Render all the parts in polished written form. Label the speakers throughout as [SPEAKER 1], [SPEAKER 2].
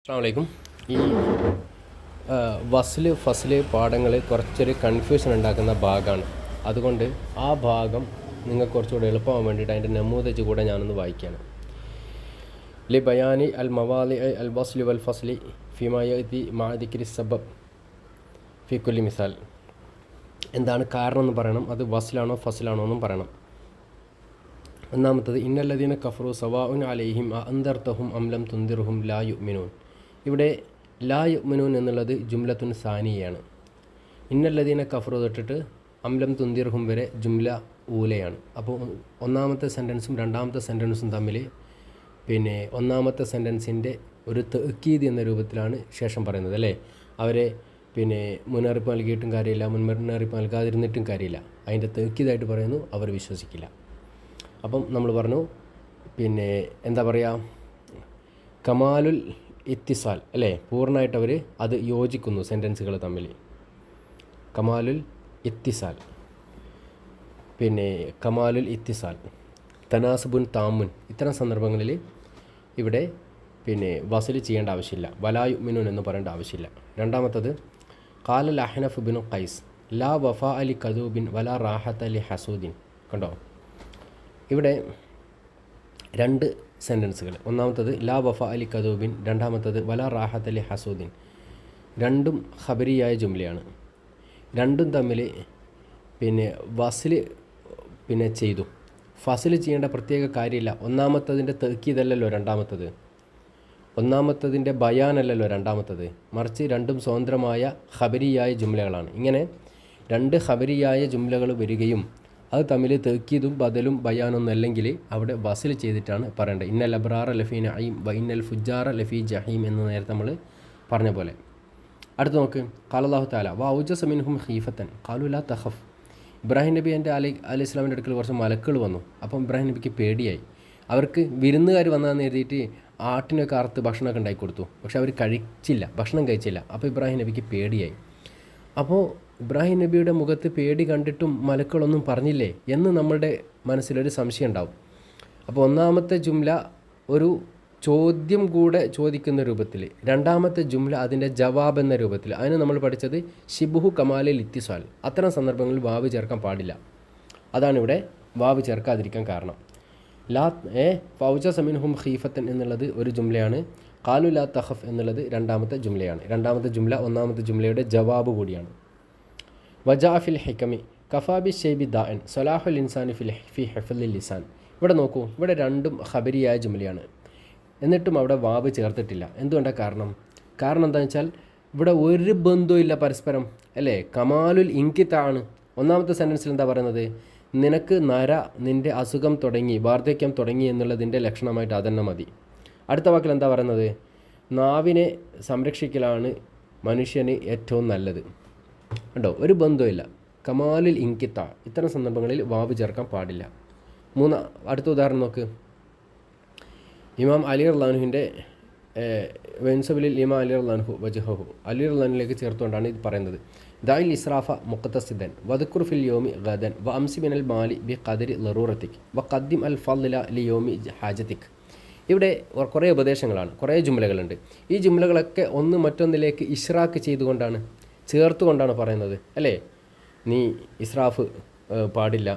[SPEAKER 1] അസ്സലാമു അലൈക്കും. ഈ വസ്ല് ഫസ്ല് പാഠങ്ങൾ കുറച്ചൊരു കൺഫ്യൂഷൻ ഉണ്ടാക്കുന്ന ഭാഗമാണ്. അതുകൊണ്ട് ആ ഭാഗം നിങ്ങൾക്ക് കുറച്ചുകൂടെ എളുപ്പമാകാൻ വേണ്ടിയിട്ട് അതിൻ്റെ നമൂദച്ച് കൂടെ ഞാനൊന്ന് വായിക്കുകയാണ്. ലി ബയാനി അൽ മവാലി അൽ വസ്ലി വൽ ഫസ്ലി ഫിമായതി മാദിക്രി സബബ് ഫി കുല്ലി മിസാൽ. എന്താണ് കാരണം എന്ന് പറയണം, അത് വസ്ലാണോ ഫസ്ലാണോ എന്നും പറയണം. ഒന്നാമത്തത് ഇന്നല്ലദീന കഫറു സവാഉൻ അലൈഹിം അൻദർതഹും അം ലം തുൻദിർഹും ലാ യുഅ്മിനൂൻ. ഇവിടെ ലാ യുഅ്മിനൂൻ എന്നുള്ളത് ജുംലത്തുൻ സാനിയാണ്. ഇന്നല്ലദീന കഫറു തൊട്ടിട്ട് അം ലം തുൻദിർഹും വരെ ജുംല ഊലയാണ്. അപ്പോൾ ഒന്നാമത്തെ സെൻറ്റൻസും രണ്ടാമത്തെ സെൻറ്റൻസും തമ്മിൽ ഒന്നാമത്തെ സെൻറ്റൻസിൻ്റെ ഒരു തഅ്കീദ് എന്ന രൂപത്തിലാണ് ശേഷം പറയുന്നത്, അല്ലേ? അവരെ മുന്നറിയിപ്പ് നൽകിയിട്ടും കാര്യമില്ല, മുന്നറിയിപ്പ് നൽകാതിരുന്നിട്ടും കാര്യമില്ല. അതിൻ്റെ തഅ്കീദായിട്ട് പറയുന്നു, അവർ വിശ്വസിക്കില്ല. അപ്പം നമ്മൾ പറഞ്ഞു എന്താ പറയുക, കമാലുൽ ഇത്തിസാൽ, അല്ലേ? പൂർണ്ണമായിട്ട് അവർ അത് യോജിക്കുന്നു സെൻറ്റൻസുകൾ തമ്മിൽ. കമാലുൽ ഇത്തിസാൽ, കമാലുൽ ഇത്തിസാൽ, തനാസുബുൻ താമുൻ, ഇത്തരം സന്ദർഭങ്ങളിൽ ഇവിടെ വസൽ ചെയ്യേണ്ട ആവശ്യമില്ല, വലാ യുഅ്മിനൂൻ എന്ന് പറയേണ്ട ആവശ്യമില്ല. രണ്ടാമത്തത് ഖാലൽ അഹ്നഫ് ബിൻ ഖൈസ് ലാ വഫാ അലി കദൂബിൻ വലാ റാഹത്ത് അലി ഹസൂദിൻ. കണ്ടോ, ഇവിടെ രണ്ട് സെൻറ്റൻസുകൾ. ഒന്നാമത്തത് ലാ വഫ അലി കദൂബിൻ, രണ്ടാമത്തത് വലാ റാഹത്ത് അലി ഹസൂദിൻ. രണ്ടും ഖബരിയായ ജുംലയാണ്. രണ്ടും തമ്മിൽ വസ്ൽ ചെയ്തു. ഫസ്ൽ ചെയ്യേണ്ട പ്രത്യേക കാര്യമില്ല. ഒന്നാമത്തതിൻ്റെ തഅ്കീദല്ലല്ലോ രണ്ടാമത്തത്, ഒന്നാമത്തതിൻ്റെ ബയാനല്ലല്ലോ രണ്ടാമത്തത്, മറിച്ച് രണ്ടും സ്വതന്ത്രമായ ഖബരിയായ ജുംലകളാണ്. ഇങ്ങനെ രണ്ട് ഖബരിയായ ജുംലകൾ വരികയും അത് തമ്മിൽ തഅ്കീദും ബദലും ബയാനൊന്നും അല്ലെങ്കിൽ അവിടെ വസ്ൽ ചെയ്തിട്ടാണ് പറയേണ്ടത്. ഇന്നൽ അബ്റാറ ലഫീ നഈം വ ഇന്നൽ ഫുജ്ജാറ ലഫീ ജഹീം എന്ന് നേരത്തെ നമ്മൾ പറഞ്ഞ പോലെ. അടുത്ത് നോക്ക്, ഖാലല്ലാഹു തആല വ ഔജസ മിൻഹും ഖീഫത്തൻ ഖാലു ലാ തഖഫ്. ഇബ്രാഹിം നബി അലൈഹി ഇസ്ലാമിൻ്റെ അടുക്കൽ കുറച്ച് മലക്കുകൾ വന്നു. അപ്പം ഇബ്രാഹിം നബിക്ക് പേടിയായി. അവർക്ക് വിരുന്നുകാർ വന്നതെന്ന് എഴുതിയിട്ട് ആട്ടിനൊക്കെ അറുത്ത് ഭക്ഷണമൊക്കെ ഉണ്ടാക്കി കൊടുത്തു. പക്ഷെ അവർ ഭക്ഷണം കഴിച്ചില്ല. അപ്പോൾ ഇബ്രാഹിം നബിക്ക് പേടിയായി. അപ്പോൾ ഇബ്രാഹിം നബിയുടെ മുഖത്ത് പേടി കണ്ടിട്ടും മലക്കുകളൊന്നും പറഞ്ഞില്ലേ എന്ന് നമ്മളുടെ മനസ്സിലൊരു സംശയം ഉണ്ടാവും. അപ്പോൾ ഒന്നാമത്തെ ജുംല ഒരു ചോദ്യം കൂടെ ചോദിക്കുന്ന രൂപത്തിൽ, രണ്ടാമത്തെ ജുംല അതിൻ്റെ ജവാബ് എന്ന രൂപത്തിൽ. അതിന് നമ്മൾ പഠിച്ചത് ഷിബുഹു കമാലിൽ ഇത്തിസാൽ. അത്തരം സന്ദർഭങ്ങളിൽ വാവ് ചേർക്കാൻ പാടില്ല. അതാണ് ഇവിടെ വാവ് ചേർക്കാതിരിക്കാൻ കാരണം. ഫൗജസ മിൻഹും ഖീഫത്തൻ എന്നുള്ളത് ഒരു ജുംലയാണ്. ഖാലു ലാ തഖഫ് എന്നുള്ളത് രണ്ടാമത്തെ ജുംലയാണ്. രണ്ടാമത്തെ ജുംല ഒന്നാമത്തെ ജുംലയുടെ ജവാബ് കൂടിയാണ്. വജാ ഫിൽ ഹിക്കമി കഫാബി ഷെയ്ബി ദാൻ സലാഹുൽ ഇൻസാനി ഫി ഹിഫ്ളിൽ ലിസാൻ. ഇവിടെ നോക്കൂ, ഇവിടെ രണ്ടും ഖബരിയായ ജുംലയാണ്. എന്നിട്ടും അവിടെ വാവ് ചേർത്തിട്ടില്ല. എന്തുകൊണ്ടാണ് കാരണം എന്താണെന്ന് വെച്ചാൽ ഇവിടെ ഒരു ബന്ധവും ഇല്ല പരസ്പരം, അല്ലേ? കമാലുൽ ഇൻകിത്താണ്. ഒന്നാമത്തെ സെൻറ്റൻസിൽ എന്താ പറയുന്നത്? നിനക്ക് നിൻ്റെ അസുഖം തുടങ്ങി, വാർദ്ധക്യം തുടങ്ങി എന്നുള്ളതിൻ്റെ ലക്ഷണമായിട്ട് അതന്നെ മതി. അടുത്ത വാക്കിൽ എന്താ പറയുന്നത്? നാവിനെ സംരക്ഷിക്കലാണ് മനുഷ്യന് ഏറ്റവും നല്ലത്. കണ്ടോ, ഒരു ബന്ധമില്ല. കമാലുൽ ഇൻകിത്ത. ഇത്തരം സന്ദർഭങ്ങളിൽ വാവ് ചേർക്കാൻ പാടില്ല. അടുത്ത ഉദാഹരണം നോക്ക്. ഇമാം അലി റളിയല്ലാഹുവിൻ്റെ വെൻസബിലിൽ ഇമാം അലി റളിയല്ലാഹു വജ്ഹഹു, അലി റളിയല്ലാഹുവിലേക്ക് ചേർത്തുകൊണ്ടാണ് ഇത് പറയുന്നത്. ദാഇൽ ഇസ്രാഫ മുഖ്തസിദൻ വദുക്കുർ ഫിൽ യോമി ഗദൻ വ അംസി മിനൽ മാലി ബി ഖദരി ലറൂറത്തിക് വ ഖദ്ദിം അൽ ഫദ്ല ലി യോമി ഹാജത്തിക്. ഇവിടെ കുറേ ഉപദേശങ്ങളാണ്, കുറേ ജുംലകളുണ്ട്. ഈ ജുംലകളൊക്കെ ഒന്ന് മറ്റൊന്നിലേക്ക് ഇഷ്റാക്ക് ചെയ്തുകൊണ്ടാണ്, ചേർത്തുകൊണ്ടാണ് പറയുന്നത്, അല്ലേ? നീ ഇസ്രാഫ് പാടില്ല,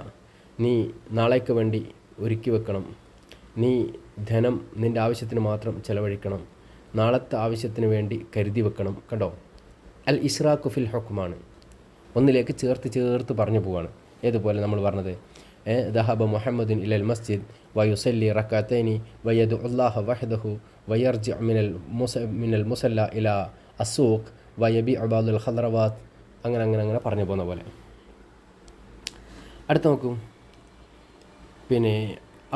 [SPEAKER 1] നീ നാളേക്ക് വേണ്ടി ഒരുക്കി വെക്കണം, നീ ധനം നിൻ്റെ ആവശ്യത്തിന് മാത്രം ചെലവഴിക്കണം, നാളത്തെ ആവശ്യത്തിന് വേണ്ടി കരുതി വെക്കണം. കണ്ടോ, അൽ ഇസ്റാഖു ഫിൽ ഹുക്മാണ്, ഒന്നിലേക്ക് ചേർത്ത് പറഞ്ഞു പോവാണ്. ഏതുപോലെ നമ്മൾ പറഞ്ഞത് ദഹബ മുഹമ്മദുൻ ഇലൽ മസ്ജിദ് വയുസല്ലി റക്അത്തൈനി വയദു അല്ലാഹ വഹ്ദഹു വയർജി മിനൽ മുസല്ല ഇല അസൂഖ് വയബി അബാദുൽ ഖദ്റവാത്ത്. അങ്ങനെ പറഞ്ഞു പോകുന്ന പോലെ. അടുത്ത നോക്കൂ,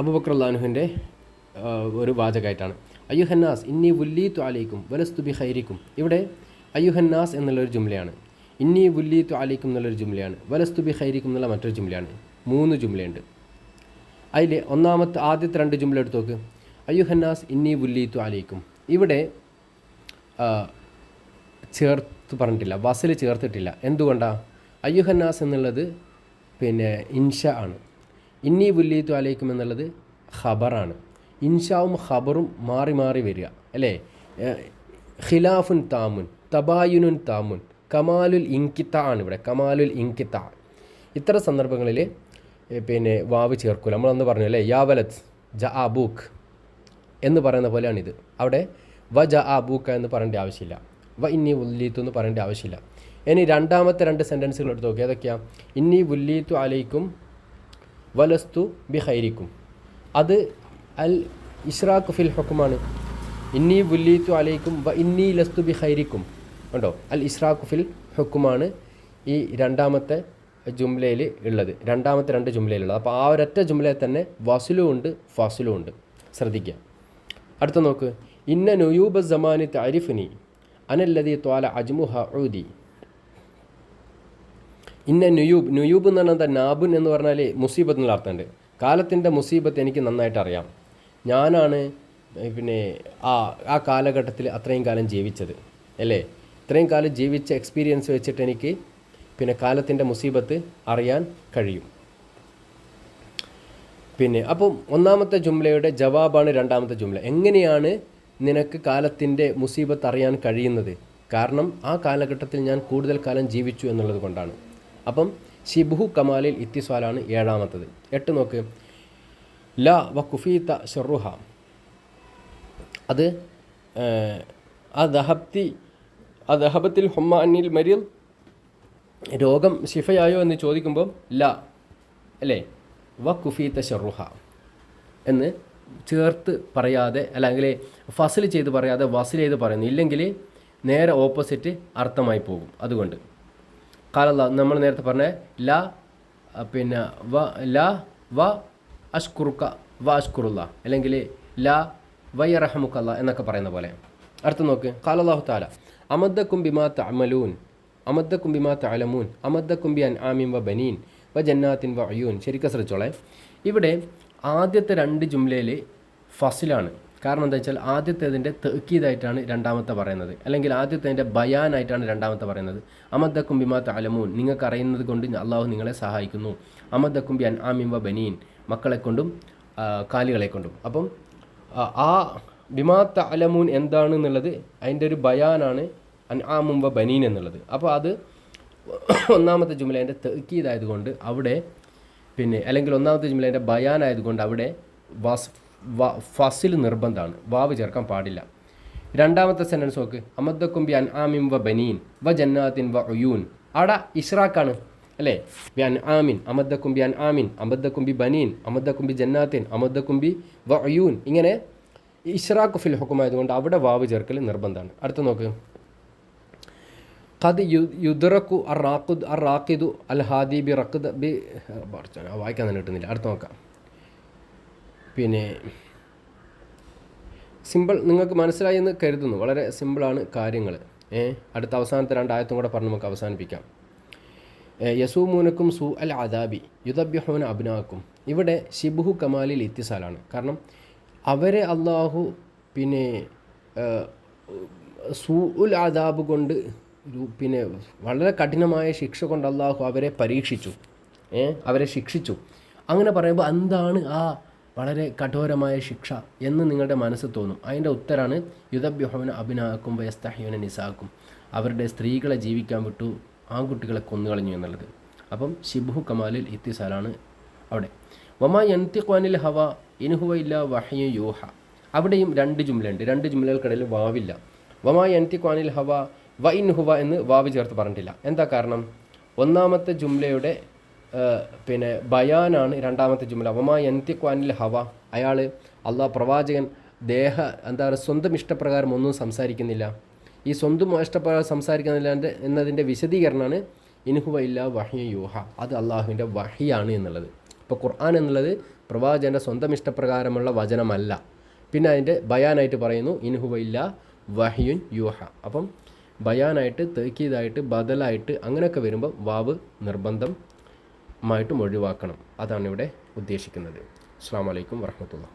[SPEAKER 1] അബൂബക്കർ റളിയല്ലാഹുവിൻ്റെ ഒരു വാചകമായിട്ടാണ് അയ്യുഹന്നാസ് ഇന്നി വുല്ലീതു അലൈക്കും വലസ്തു ബി ഖൈരിക്കും. ഇവിടെ അയ്യുഹന്നാസ് എന്നുള്ളൊരു ജുംലയാണ്, ഇന്നി വുല്ലീതു അലൈക്കും എന്നുള്ളൊരു ജുംലയാണ്, വലസ്തു ബി ഖൈരിക്കും എന്നുള്ള മറ്റൊരു ജുംലയാണ്. 3 ജുംലയുണ്ട്. അതിൽ ആദ്യത്തെ 2 ജുംല എടുത്ത് നോക്ക്. അയ്യുഹന്നാസ് ഇന്നി വുല്ലീതു അലൈക്കും. ഇവിടെ ചേർത്ത് പറഞ്ഞിട്ടില്ല, വസൽ ചേർത്തിട്ടില്ല. എന്തുകൊണ്ടാണ്? അയ്യുഹന്നാസ് എന്നുള്ളത് ഇൻഷ ആണ്. ഇന്നി വുല്ലീതു അലൈക്കും എന്നുള്ളത് ഖബറാണ്. ഇൻഷാവും ഖബറും മാറി മാറി വരിക, അല്ലേ? ഖിലാഫുൻ താമുൻ, തബായുനുൻ താമുൻ, കമാലുൽ ഇൻകിത്ത ആണ് ഇവിടെ, കമാലുൽ ഇൻകിത്ത. ഇത്തരം സന്ദർഭങ്ങളിൽ പിന്നെ വാവ് ചേർക്കൂല. നമ്മളന്ന് പറഞ്ഞു അല്ലേ, യാ വലത് ജ ആ ബൂക്ക് എന്ന് പറയുന്ന പോലെയാണിത്. അവിടെ വ ജ ആ ബൂക്ക എന്ന് പറയേണ്ട ആവശ്യമില്ല, വ ഇന്നി ഉല്ലീത്തു എന്ന് പറയേണ്ട ആവശ്യമില്ല. ഇനി രണ്ടാമത്തെ രണ്ട് സെൻറ്റൻസുകൾ എടുത്ത് നോക്കി. ഏതൊക്കെയാണ്? ഇന്നി ഉല്ലീത്തു അലൈക്കും വലസ്തു ബി ഖൈരിക്കും. അത് അൽ ഇഷ്റാഖ് ഫിൽ ഹുക്കുമാണ്. ഇന്നി ഉല്ലീത്തു അലൈക്കും വ ഇന്നി ലസ്തു ബി ഖൈരിക്കും ഉണ്ടോ? അൽ ഇഷ്റാഖ് ഫിൽ ഹുക്കുമാണ് ഈ രണ്ടാമത്തെ ജുംലയിൽ ഉള്ളത്, രണ്ടാമത്തെ രണ്ട് ജുംലയിലുള്ളത്. അപ്പോൾ ആ ഒരൊറ്റ ജുംലയിൽ തന്നെ വസ്ലും ഉണ്ട് ഫസ്ലും ഉണ്ട്. ശ്രദ്ധിക്കുക. അടുത്ത നോക്ക്. ഇന്ന നുയൂബ സമാനി തഅരിഫുനി അനല്ലദീ ത്വാല അജ്മുഹ ഊദി. ഇന്ന നുയൂബ്, നുയൂബ് എന്ന് പറഞ്ഞാൽ എന്താ? നാബുൻ എന്ന് പറഞ്ഞാൽ മുസീബത്ത് എന്നുള്ള അർത്ഥമുണ്ട്. കാലത്തിൻ്റെ മുസീബത്ത് എനിക്ക് നന്നായിട്ട് അറിയാം. ഞാനാണ് പിന്നെ ആ കാലഘട്ടത്തിൽ അത്രയും കാലം ജീവിച്ചത് അല്ലേ. ഇത്രയും കാലം ജീവിച്ച എക്സ്പീരിയൻസ് വെച്ചിട്ട് എനിക്ക് പിന്നെ കാലത്തിൻ്റെ മുസീബത്ത് അറിയാൻ കഴിയും. പിന്നെ അപ്പം ഒന്നാമത്തെ ജുംലയുടെ ജവാബാണ് രണ്ടാമത്തെ ജുംല. എങ്ങനെയാണ് നിനക്ക് കാലത്തിൻ്റെ മുസീബത്ത് അറിയാൻ കഴിയുന്നത്? കാരണം ആ കാലഘട്ടത്തിൽ ഞാൻ കൂടുതൽ കാലം ജീവിച്ചു എന്നുള്ളത് കൊണ്ടാണ്. അപ്പം ഷിബ്ഹു കമാലിൽ ഇത്തിസ്വാലാണ് ഏഴാമത്തത്. 8 നോക്ക്. ല വ കുഫീത്ത ഷറുഹ. അത് ദഹബത്തിൽ ഹുമ്മ അന്നിൽ മരിൽ, രോഗം ശിഫയായോ എന്ന് ചോദിക്കുമ്പം ല അല്ലേ, വ കുഫീത്ത ഷറുഹ എന്ന് ചേർത്ത് പറയാതെ, അല്ലെങ്കിൽ ഫസിൽ ചെയ്ത് പറയാതെ വസിൽ ചെയ്ത് പറയുന്നു. ഇല്ലെങ്കിൽ നേരെ ഓപ്പോസിറ്റ് അർത്ഥമായി പോകും. അതുകൊണ്ട് കാലല്ല നമ്മൾ നേരത്തെ പറഞ്ഞ ല പിന്നെ വ അഷ്കുറുക്ക വ അഷ്കുറുല്ല, അല്ലെങ്കിൽ ല വയറഹമുക്കല്ല എന്നൊക്കെ പറയുന്ന പോലെ. അടുത്ത് നോക്ക്. ഖാലല്ലാഹു തആല അമദ്ദക്കും ബിമാ തഅമലൂൻ അമദ്ദക്കും ബിമാ തഅലമൂൻ അമദ്ദക്കും ബി അൻആമിൻ വ ബനീൻ വ ജന്നാത്തിൻ വ ഉയൂൻ. ശരിക്കും ശ്രദ്ധിച്ചോളെ. ഇവിടെ ആദ്യത്തെ രണ്ട് ജുംലയിൽ ഫസിലാണ്. കാരണം എന്താ വെച്ചാൽ ആദ്യത്തേതിൻ്റെ തഅ്കീദായിട്ടാണ് രണ്ടാമത്തെ പറയുന്നത്, അല്ലെങ്കിൽ ആദ്യത്തേതിൻ്റെ ബയാനായിട്ടാണ് രണ്ടാമത്തെ പറയുന്നത്. അമദ്ദക്കും ബിമാ തഅലമൂൻ, നിങ്ങൾക്ക് അറിയുന്നത് കൊണ്ട് അള്ളാഹു നിങ്ങളെ സഹായിക്കുന്നു. അമദ്ദക്കും ബി അൻആമിൻ വ ബനീൻ, മക്കളെ കൊണ്ടും കാലികളെ കൊണ്ടും. അപ്പം ആ ബിമാ തഅലമൂൻ എന്താണെന്നുള്ളത് അതിൻ്റെ ഒരു ബയാനാണ് അൻആമും വ ബനീൻ എന്നുള്ളത്. അപ്പോൾ അത് ഒന്നാമത്തെ ജുംലേൻ്റെ തഅ്കീദായതുകൊണ്ട് അവിടെ പിന്നെ, അല്ലെങ്കിൽ ഒന്നാമത്തെ ജുംലേൻ്റെ ബയാനായതുകൊണ്ട് അവിടെ ഫസിൽ നിർബന്ധമാണ്, വാവ് ചേർക്കാൻ പാടില്ല. രണ്ടാമത്തെ സെൻറ്റൻസ് നോക്ക്. അമദ്ദക്കും ബി അൻആമിൻ വ ബനീൻ വ ജന്നാത്തിൻ വ ഉയൂൻ. അവിടെ ഇഷ്റാഖാണ് അല്ലേ. ബി അൻആമിൻ അമദ്ദക്കും ബി അൻആമിൻ അമദ്ദക്കും ബി ബനീൻ അമദ്ദക്കും ബി ജന്നാത്തിൻ അമദ്ദക്കും ബി വ ഉയൂൻ. ഇങ്ങനെ ഇഷ്റാഖ് ഫിൽ ഹുക്കുമായതുകൊണ്ട് അവിടെ വാവ് ചേർക്കൽ നിർബന്ധമാണ്. അടുത്ത നോക്ക്. ഖദ് യുദ്റക്കു അർ റാഖിദു അൽ ഹാദി ബി റഖദ് ബി, വായിക്കാൻ തന്നെ കിട്ടുന്നില്ല. അടുത്ത നോക്കാം. പിന്നെ സിമ്പിൾ, നിങ്ങൾക്ക് മനസ്സിലായി എന്ന് കരുതുന്നു. വളരെ സിമ്പിളാണ് കാര്യങ്ങൾ. അടുത്ത അവസാനത്തെ രണ്ടായത്തും കൂടെ പറഞ്ഞ് നമുക്ക് അവസാനിപ്പിക്കാം. യസൂമൂനക്കും സൂ അൽ അദാബി യുദബ്യഹൂന അബ്നാക്കും. ഇവിടെ ഷിബ്ഹു കമാലിൽ ഇത്തിസാലാണ്. കാരണം അവരെ അള്ളാഹു പിന്നെ സൂ ഉൽ അദാബ് കൊണ്ട്, പിന്നെ വളരെ കഠിനമായ ശിക്ഷ കൊണ്ട് അള്ളാഹു അവരെ പരീക്ഷിച്ചു, അവരെ ശിക്ഷിച്ചു. അങ്ങനെ പറയുമ്പോൾ എന്താണ് ആ വളരെ കഠോരമായ ശിക്ഷ എന്ന് നിങ്ങളുടെ മനസ്സിൽ തോന്നും. അതിൻ്റെ ഉത്തരമാണ് യുദബ്യഹൂന അബ്നാക്കും വയസ്തഹ്യൂന നിസാക്കും. അവരുടെ സ്ത്രീകളെ ജീവിക്കാൻ വിട്ടു, ആൺകുട്ടികളെ കൊന്നുകളഞ്ഞു എന്നുള്ളത്. അപ്പം ഷിബ്ഹു കമാലിൽ ഇത്തിസാലാണ് അവിടെ. വമാ യൻതിഖു അനിൽ ഹവ ഇൻ ഹുവ ഇല്ലാ വഹ്യു യൂഹ. അവിടെയും രണ്ട് ജുംലയുണ്ട്, രണ്ട് ജുംലകൾക്കിടയിൽ വാവില്ല. വമാ യൻതിഖു അനിൽ ഹവ വ ഇൻ ഹുവ എന്ന് വാവ് ചേർത്ത് പറഞ്ഞിട്ടില്ല. എന്താ കാരണം? ഒന്നാമത്തെ ജുംലയുടെ പിന്നെ ബയാനാണ് രണ്ടാമത്തെ ജുംല. വമാ യൻതിഖു അനിൽ ഹവ, അയാൾ പ്രവാചകൻ എന്താ പറയുക, സ്വന്തം ഇഷ്ടപ്രകാരം ഒന്നും സംസാരിക്കുന്നില്ല. ഈ സ്വന്തം ഇഷ്ടപ്രകാരം സംസാരിക്കുന്നില്ല എന്നതിൻ്റെ വിശദീകരണമാണ് ഇൻഹുവ ഇല്ലാ വഹ്യു യൂഹ. അത് അള്ളാഹുവിൻ്റെ വഹിയാണ് എന്നുള്ളത്. ഇപ്പോൾ ഖുർആൻ എന്നുള്ളത് പ്രവാചകൻ്റെ സ്വന്തം ഇഷ്ടപ്രകാരമുള്ള വചനമല്ല. പിന്നെ അതിൻ്റെ ബയാനായിട്ട് പറയുന്നു ഇൻഹുവ ഇല്ലാ വഹ്യുൻ യൂഹ. അപ്പം ബയാനായിട്ട് തഅ്കീദായിട്ട് ബദലായിട്ട് അങ്ങനെയൊക്കെ വരുമ്പോൾ വാവ് നിർബന്ധമായിട്ടും ഒഴിവാക്കണം. അതാണ് ഇവിടെ ഉദ്ദേശിക്കുന്നത്. അസ്സലാമു അലൈക്കും വറഹ്മത്തുള്ളാഹി.